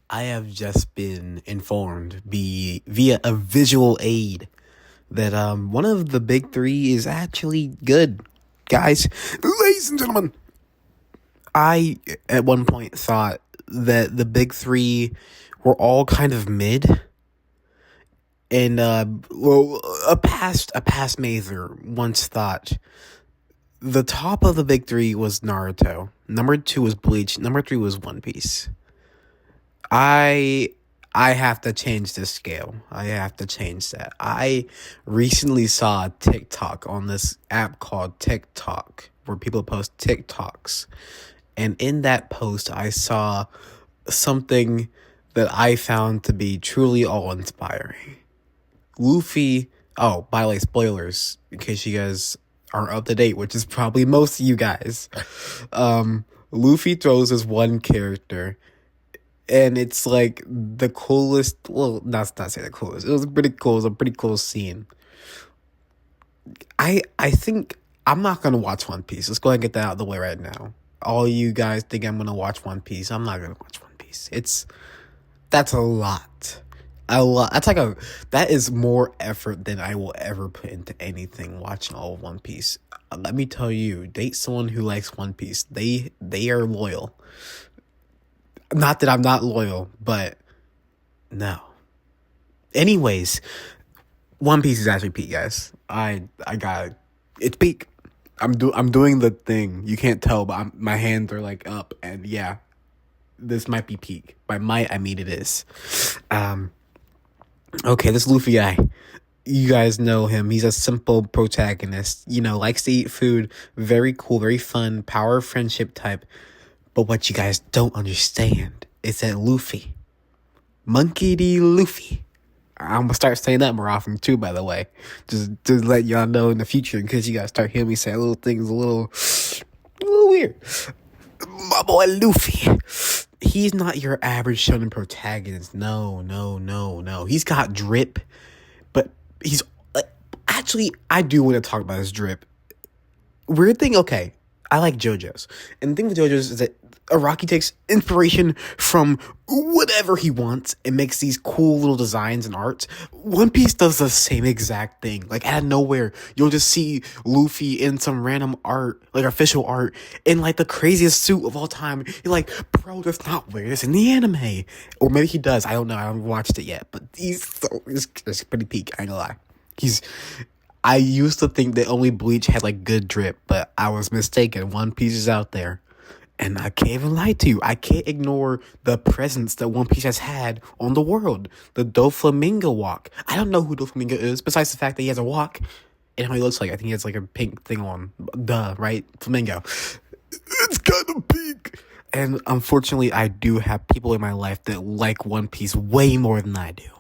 I have just been informed via a visual aid that one of the big three is actually good. Guys, ladies and gentlemen, I at one point thought that the big three were all kind of mid. And a past Mather once thought the top of the big three was Naruto. Number 2 was Bleach. Number 3 was One Piece. I have to change this scale. I have to change that. I recently saw a TikTok on this app called TikTok where people post TikToks. And in that post, I saw something that I found to be truly awe-inspiring. Luffy, oh, by the way, spoilers, in case you guys aren't up to date, which is probably most of you guys. Luffy throws this one character, and it's like the coolest, well, not say the coolest, it was pretty cool, it was a pretty cool scene. I think, I'm not gonna watch One Piece, let's go ahead and get that out of the way right now. All you guys think I'm gonna watch One Piece, I'm not gonna watch One Piece. That's a lot. That is more effort than I will ever put into anything watching all of One Piece. Let me tell you, date someone who likes One Piece. They are loyal. Not that I'm not loyal, but no. Anyways, One Piece is actually peak, guys. It's peak. I'm doing the thing. You can't tell, but my hands are like up, and yeah, this might be peak. By might, I mean it is. Okay, this Luffy guy, you guys know him. He's a simple protagonist, likes to eat food, very cool, very fun, power friendship type. But what you guys don't understand is that Luffy, Monkey D. Luffy, I'm gonna start saying that more often too, by the way. Just to let y'all know in the future, in case you guys start hearing me say little things a little weird. My boy Luffy, he's not your average shonen protagonist. No. He's got drip, but he's actually, I do want to talk about his drip. Weird thing, okay, I like JoJo's, and the thing with JoJo's is that Araki takes inspiration from whatever he wants and makes these cool little designs and arts. One Piece does the same exact thing. Like, out of nowhere, you'll just see Luffy in some random art, like official art, in like the craziest suit of all time. You're like, bro, does not wear this in the anime. Or maybe he does. I don't know. I haven't watched it yet. But it's pretty peak. I ain't gonna lie. I used to think that only Bleach had like good drip, but I was mistaken. One Piece is out there. And I can't even lie to you. I can't ignore the presence that One Piece has had on the world. The Doflamingo walk. I don't know who Doflamingo is, besides the fact that he has a walk. And how he looks like. I think he has like a pink thing on. Duh, right? Flamingo. It's kind of pink. And unfortunately, I do have people in my life that like One Piece way more than I do.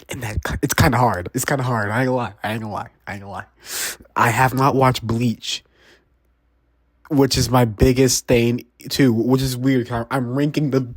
And it's kind of hard. I ain't gonna lie. I have not watched Bleach, which is my biggest thing too, which is weird. I'm ranking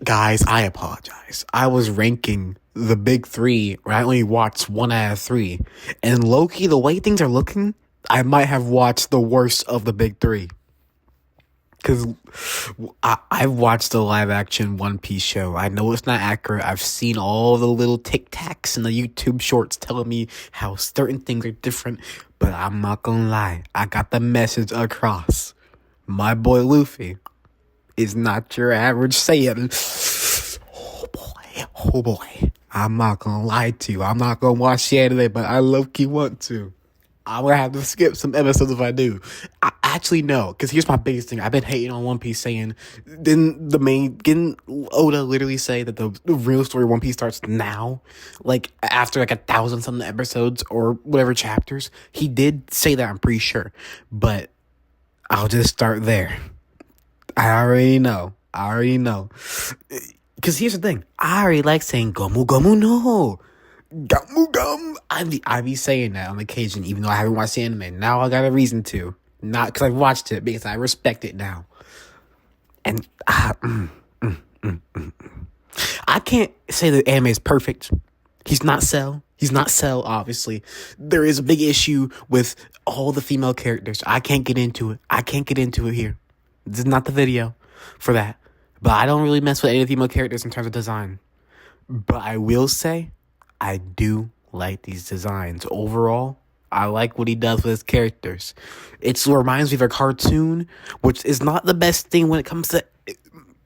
guys, I apologize. I was ranking the big three, where I only watched 1 out of 3. And low-key, the way things are looking, I might have watched the worst of the big three. Because I've watched the live-action One Piece show. I know it's not accurate. I've seen all the little tic-tacs in the YouTube shorts telling me how certain things are different. But I'm not gonna lie. I got the message across. My boy Luffy is not your average Saiyan. Oh boy. I'm not gonna lie to you. I'm not gonna watch the anime, but I low-key want to. I'm gonna have to skip some episodes if I do. I actually know, because here's my biggest thing. I've been hating on One Piece, saying, didn't Oda literally say that the real story of One Piece starts now? Like, after like 1,000 something episodes or whatever chapters? He did say that, I'm pretty sure. But I'll just start there. I already know. Because here's the thing. I already like saying Gomu Gomu no. Gum gum. I be saying that on occasion, even though I haven't watched the anime. Now I got a reason to. Not because I've watched it, because I respect it now. And I can't say the anime is perfect. He's not Cell, obviously. There is a big issue with all the female characters. I can't get into it here. This is not the video. for that. But I don't really mess with any of the female characters in terms of design. But I will say, I do like these designs. Overall, I like what he does with his characters. It reminds me of a cartoon, which is not the best thing when it comes to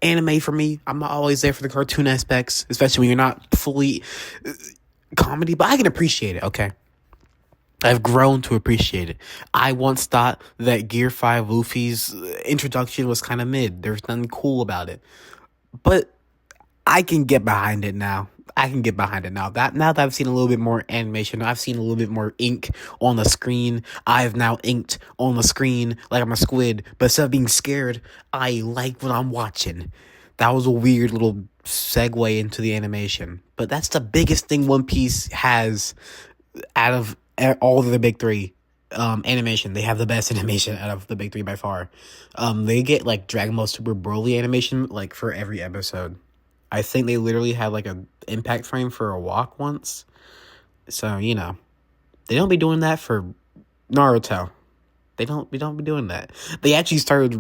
anime for me. I'm not always there for the cartoon aspects, especially when you're not fully comedy, but I can appreciate it, okay? I've grown to appreciate it. I once thought that Gear 5 Luffy's introduction was kind of mid. There's nothing cool about it. But I can get behind it now. Now that I've seen a little bit more animation, I've seen a little bit more ink on the screen. I've now inked on the screen like I'm a squid. But instead of being scared, I like what I'm watching. That was a weird little segue into the animation. But that's the biggest thing One Piece has out of all of the big three. Animation. They have the best animation out of the big three by far. They get like Dragon Ball Super Broly animation like for every episode. I think they literally had like a impact frame for a walk once. So, you know, they don't be doing that for Naruto. They don't be doing that. They actually started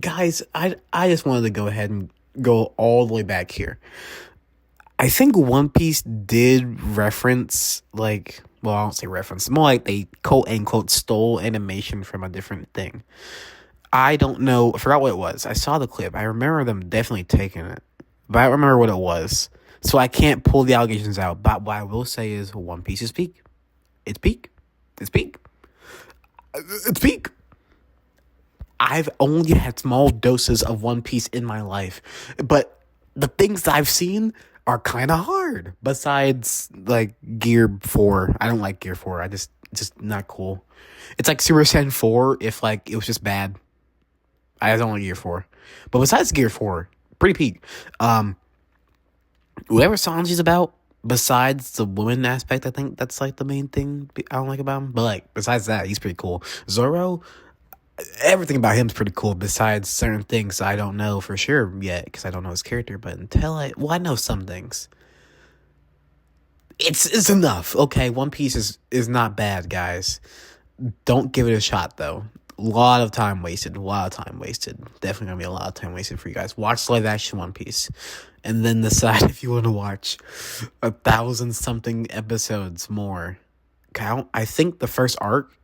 guys, I just wanted to go ahead and go all the way back here. I think One Piece did reference I don't say reference, more like they quote unquote stole animation from a different thing. I don't know. I forgot what it was. I saw the clip. I remember them definitely taking it. But I don't remember what it was. So I can't pull the allegations out. But what I will say is One Piece is peak. It's peak. It's peak. It's peak. I've only had small doses of One Piece in my life. But the things that I've seen are kind of hard. Besides, like, Gear 4. I don't like Gear 4. It's just not cool. It's like Super Saiyan 4 if, like, it was just bad. I don't like Gear 4. But besides Gear 4, pretty peak. Whatever Sanji's about, besides the woman aspect, I think that's like the main thing I don't like about him. But like, besides that, he's pretty cool. Zoro, everything about him is pretty cool, besides certain things I don't know for sure yet, because I don't know his character. But until I know some things. It's enough. Okay, One Piece is not bad, guys. Don't give it a shot, though. A lot of time wasted. Definitely gonna be a lot of time wasted for you guys. Watch live action One Piece, and then decide if you want to watch 1,000-something episodes more. I think the first arc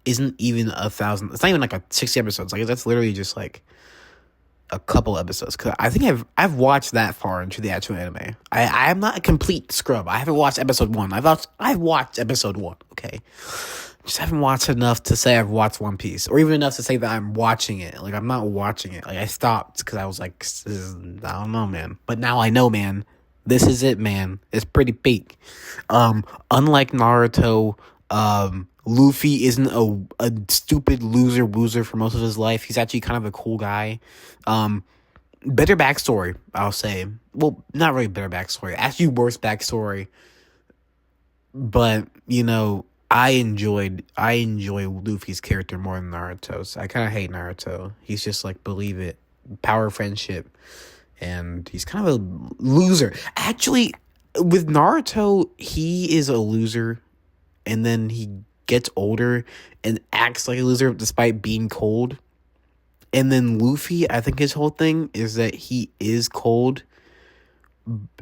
isn't even 1,000. It's not even like 60 episodes. Like that's literally just like a couple episodes. Cause I think I've watched that far into the actual anime. I'm not a complete scrub. I haven't watched episode 1. I've watched episode 1. Okay. Just haven't watched enough to say I've watched One Piece, or even enough to say that I'm watching it. Like, I'm not watching it. Like, I stopped because I was like, I don't know, man. But now I know, man. This is it, man. It's pretty peak. Unlike Naruto, Luffy isn't a stupid loser for most of his life. He's actually kind of a cool guy. Better backstory, I'll say. Well, not really better backstory. Actually, worse backstory. But, you know, I enjoy Luffy's character more than Naruto's. I kind of hate Naruto. He's just like, believe it, power friendship, and he's kind of a loser. Actually, with Naruto, he is a loser, and then he gets older and acts like a loser despite being cold. And then Luffy, I think his whole thing is that he is cold,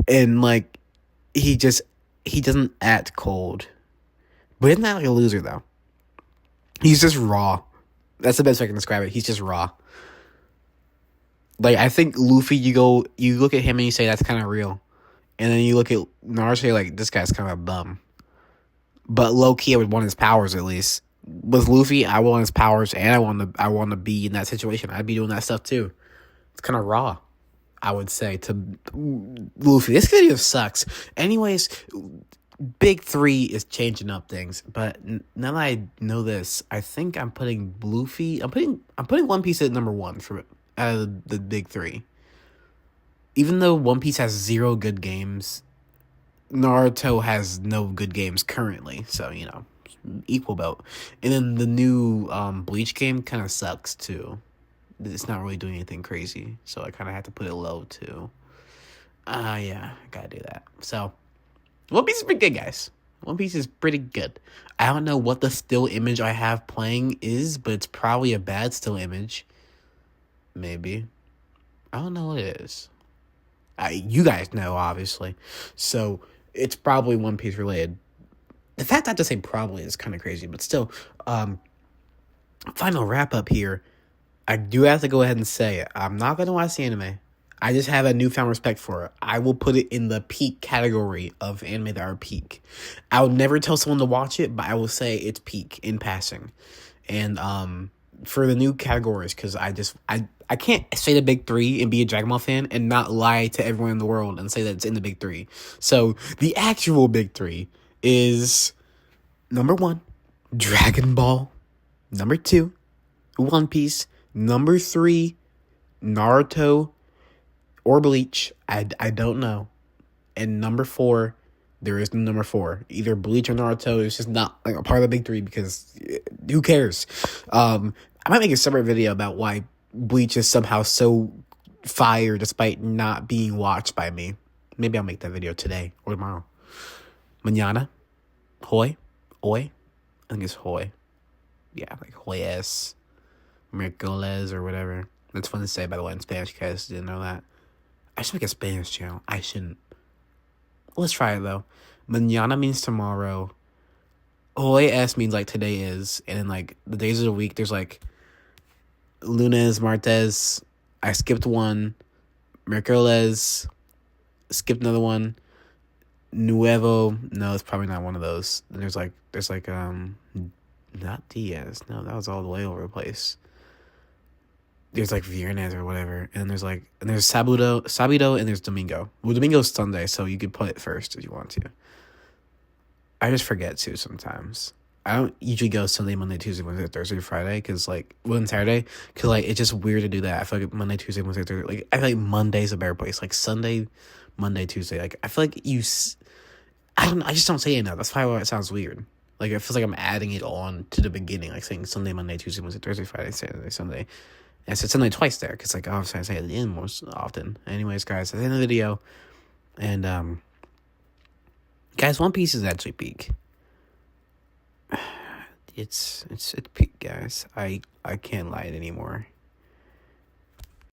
and like he doesn't act cold. But isn't that like a loser, though? He's just raw. That's the best way I can describe it. He's just raw. Like, I think Luffy, you look at him and you say, that's kind of real. And then you look at Naruto, you're like, this guy's kind of a bum. But low-key, I would want his powers, at least. With Luffy, I want his powers, and I want to be in that situation. I'd be doing that stuff, too. It's kind of raw, I would say, to Luffy. This video sucks. Anyways, Big 3 is changing up things, but now that I know this, I think I'm putting Luffy. I'm putting One Piece at number 1 for out of the Big 3. Even though One Piece has 0 good games, Naruto has no good games currently. So you know, equal belt. And then the new Bleach game kind of sucks too. It's not really doing anything crazy, so I kind of have to put it low too. Yeah, I gotta do that. So. One Piece is pretty good, guys. One Piece is pretty good. I don't know what the still image I have playing is, but it's probably a bad still image. Maybe. I don't know what it is. You guys know, obviously. So it's probably One Piece related. The fact I have to say probably is kind of crazy, but still, final wrap up here. I do have to go ahead and say it. I'm not going to watch the anime. I just have a newfound respect for it. I will put it in the peak category of anime that are peak. I will never tell someone to watch it, but I will say it's peak in passing. And for the new categories, because I can't say the big three and be a Dragon Ball fan and not lie to everyone in the world and say that it's in the big three. So the actual big three is number 1, Dragon Ball. Number 2, One Piece. Number 3, Naruto or Bleach. I don't know. And number 4, there is no number 4. Either Bleach or Naruto. It's just not like a part of the big three because who cares? I might make a separate video about why Bleach is somehow so fire despite not being watched by me. Maybe I'll make that video today or tomorrow. Mañana? Hoy? Oi? I think it's Hoy. Yeah, like Hoyes. Mercoles or whatever. That's fun to say, by the way, in Spanish. You guys didn't know that. I should make a Spanish channel. I shouldn't. Let's try it, though. Mañana means tomorrow. Hoy es means, like, today is. And then, like, the days of the week, there's, like, lunes, martes. I skipped one. Mercoles. Skipped another one. Nuevo. No, it's probably not one of those. And there's not Diaz. No, that was all the way over the place. There's like Viernes or whatever, and there's Sabido, and there's Domingo. Well, Domingo's Sunday, so you could put it first if you want to. I just forget to sometimes. I don't usually go Sunday, Monday, Tuesday, Wednesday, Thursday, Friday, because Saturday, because like it's just weird to do that. I feel like Monday, Tuesday, Wednesday, Thursday. Like I feel like Monday's a better place. Like Sunday, Monday, Tuesday. Like I feel like I just don't say it enough. That's why it sounds weird. Like it feels like I'm adding it on to the beginning, like saying Sunday, Monday, Tuesday, Wednesday, Thursday, Friday, Saturday, Sunday. And I said Sunday twice there, because like obviously I say it at the end most often. Anyways, guys, at the end of the video, and guys, One Piece is actually peak. It's peak, guys. I can't lie anymore.